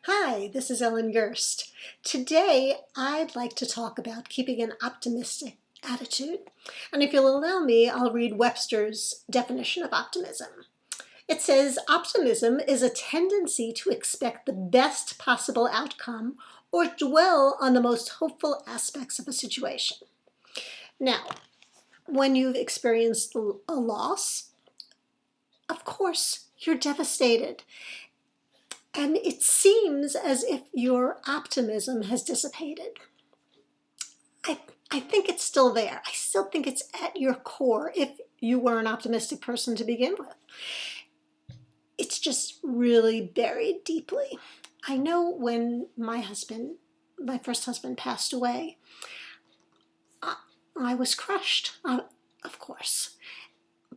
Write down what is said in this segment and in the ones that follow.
Hi, this is Ellen Gerst. Today, I'd like to talk about keeping an optimistic attitude. And if you'll allow me, I'll read Webster's definition of optimism. It says, optimism is a tendency to expect the best possible outcome or dwell on the most hopeful aspects of a situation. Now, when you've experienced a loss, of course, you're devastated. And it seems as if your optimism has dissipated. I think it's still there. I still think it's at your core if you were an optimistic person to begin with. It's just really buried deeply. I know when my first husband passed away, I was crushed, of course.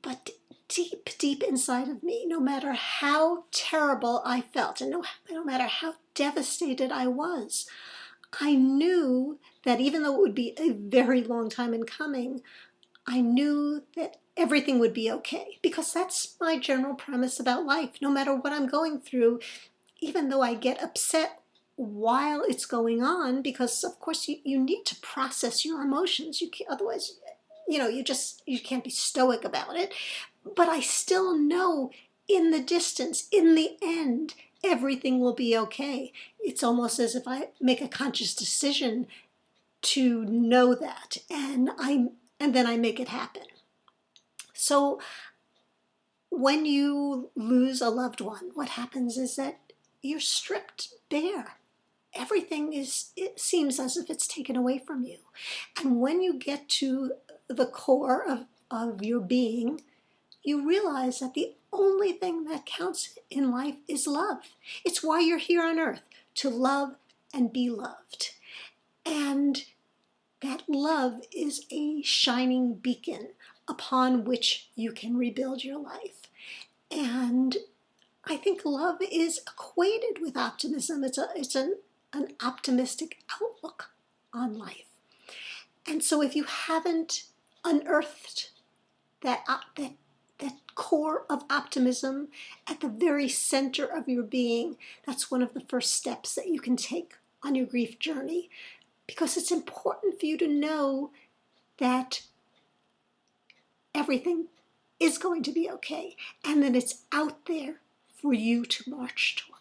But deep, deep inside of me, no matter how terrible I felt and no matter how devastated I was, I knew that even though it would be a very long time in coming, I knew that everything would be okay, because that's my general premise about life. No matter what I'm going through, even though I get upset while it's going on, because of course you need to process your emotions. Otherwise, you can't be stoic about it. But I still know in the distance, in the end, everything will be okay. It's almost as if I make a conscious decision to know that, and then I make it happen. So when you lose a loved one, what happens is that you're stripped bare. It seems as if it's taken away from you. And when you get to the core of your being, you realize that the only thing that counts in life is love. It's why you're here on earth, to love and be loved. And that love is a shining beacon upon which you can rebuild your life. And I think love is equated with optimism. It's an optimistic outlook on life. And so if you haven't unearthed that core of optimism at the very center of your being, that's one of the first steps that you can take on your grief journey, because it's important for you to know that everything is going to be okay and that it's out there for you to march toward.